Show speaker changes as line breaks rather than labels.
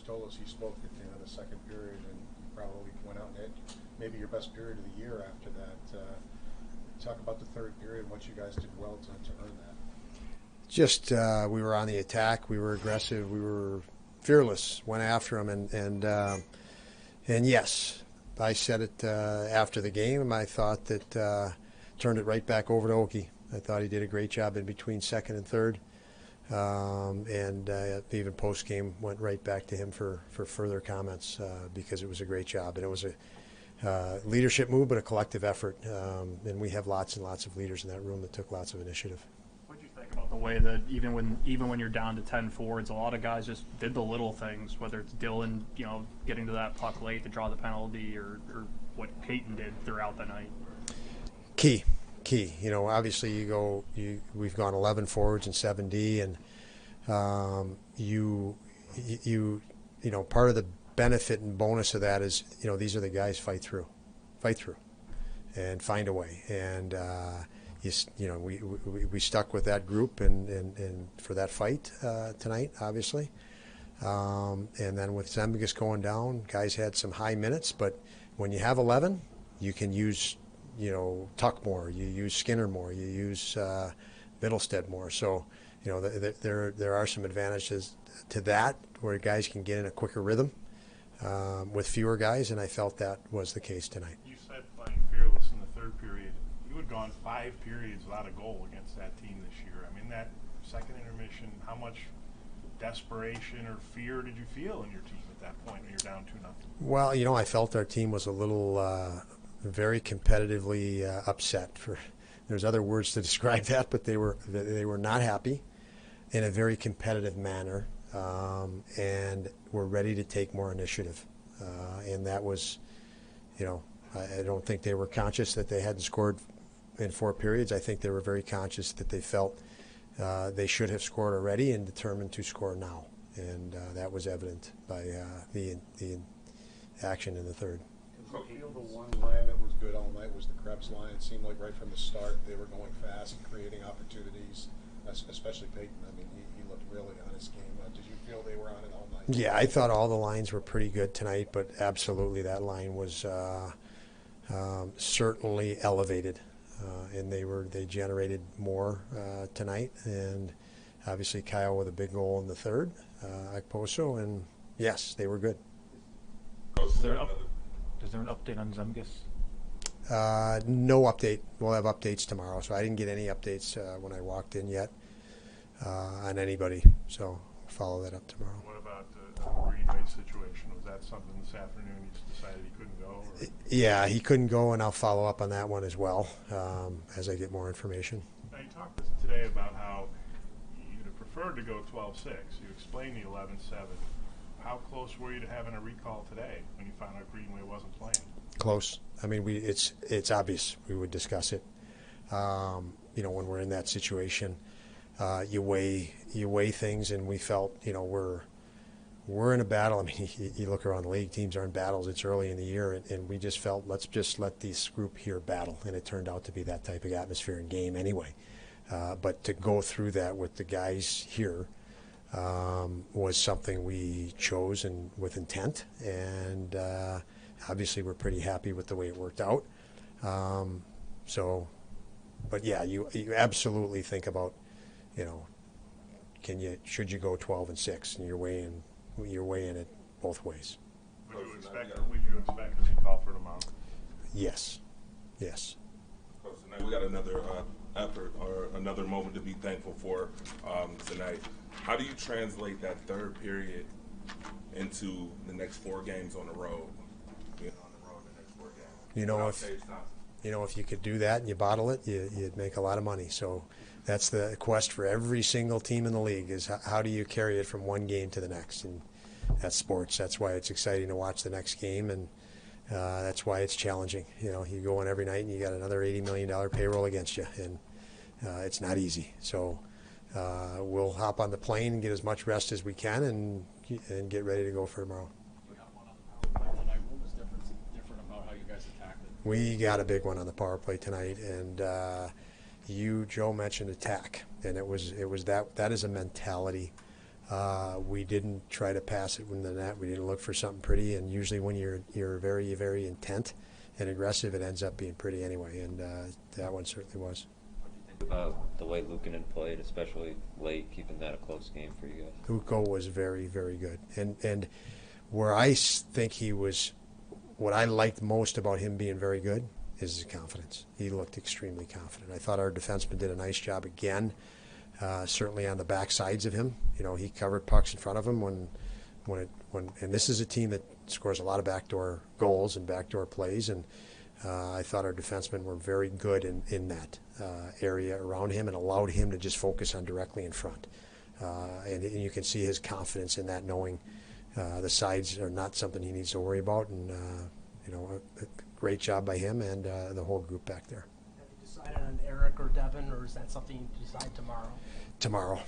told us he spoke at the end of the second period and probably went out and had maybe your best period of the year after that. Talk about the third period, what you guys did well to earn that.
Just we were on the attack. We were aggressive. We were fearless. Went after him, and yes, I said it after the game. I thought that turned it right back over to Oki. I thought he did a great job in between second and third, and even post game went right back to him for further comments because it was a great job, and it was a leadership move, but a collective effort. And we have lots and lots of leaders in that room that took lots of initiative.
What do you think about the way that even when you're down to 10 forwards, a lot of guys just did the little things, whether it's Dylan, getting to that puck late to draw the penalty, or what Peyton did throughout the night?
Key. Obviously we've gone 11 forwards and 7D, and part of the benefit and bonus of that is, these are the guys fight through and find a way. And, we stuck with that group and for that fight tonight, obviously. And then with Zemgus going down, guys had some high minutes, but when you have 11, you can use, Tuck more, you use Skinner more, you use Middlestead more. So, there are some advantages to that where guys can get in a quicker rhythm with fewer guys, and I felt that was the case tonight.
You said playing fearless in the third period. You had gone 5 periods without a goal against that team this year. I mean, that second intermission, how much desperation or fear did you feel in your team at that point when you're down 2-0?
Well, I felt our team was a little very competitively upset. There's other words to describe that, but they were not happy in a very competitive manner, and were ready to take more initiative. And that was, I don't think they were conscious that they hadn't scored in 4 periods. I think they were very conscious that they felt they should have scored already and determined to score now. And that was evident by the action in the third.
Did you feel the one line that was good all night was the Krebs line? It seemed like right from the start they were going fast and creating opportunities, especially Peyton. I mean, he looked really on his game. Did you feel they were on it all night?
Yeah, I thought all the lines were pretty good tonight, but absolutely that line was certainly elevated, and they generated more tonight. And obviously Kyle with a big goal in the third, Akposo, and yes, they were good.
Is there an update on Zemgus?
No update. We'll have updates tomorrow. So I didn't get any updates when I walked in yet on anybody. So I'll follow that up tomorrow.
What about the Greenway situation? Was that something this afternoon you just decided he couldn't go? Or?
Yeah, he couldn't go, and I'll follow up on that one as well as I get more information.
Now, you talked today about how you'd have preferred to go 12-6. You explained the 11-7. How close were you to having a recall today when you found out Greenway wasn't playing?
Close. I mean, it's obvious we would discuss it. When we're in that situation, you weigh things, and we felt we're in a battle. I mean, you look around the league, teams are in battles. It's early in the year, and we just felt let's just let this group here battle, and it turned out to be that type of atmosphere and game anyway. But to go through that with the guys here was something we chose and with intent, and obviously we're pretty happy with the way it worked out. But yeah, you absolutely think about, should you go 12-6, and you're weighing it both ways.
Would you expect a recall for tomorrow?
Yes.
Coach, tonight we got another effort or another moment to be thankful for tonight. How do you translate that third period into the next 4 games on the road? Being on the road the next 4 games.
If you could do that and you bottle it, you'd make a lot of money. So that's the quest for every single team in the league is how do you carry it from one game to the next? And that's sports. That's why it's exciting to watch the next game, and that's why it's challenging. You go in every night and you got another $80 million payroll against you, and it's not easy. So we'll hop on the plane and get as much rest as we can and get ready to go for tomorrow.
What was different about how you guys attacked it?
We got a big one on the power play tonight, and Joe mentioned attack, and it was that is a mentality We didn't try to pass it in the net. We didn't look for something pretty. And usually when you're very, very intent and aggressive, it ends up being pretty anyway. And that one certainly was.
The way Luukkonen played, especially late, keeping that a close game for you guys.
Ukko was very, very good. And where I think he was, what I liked most about him being very good is his confidence. He looked extremely confident. I thought our defenseman did a nice job again, certainly on the back sides of him. You know, he covered pucks in front of him when and this is a team that scores a lot of backdoor goals and backdoor plays, and I thought our defensemen were very good in that area around him and allowed him to just focus on directly in front. And you can see his confidence in that, knowing the sides are not something he needs to worry about. And, a great job by him and the whole group back there.
Have you decided on Eric or Devin, or is that something you decide tomorrow?
Tomorrow.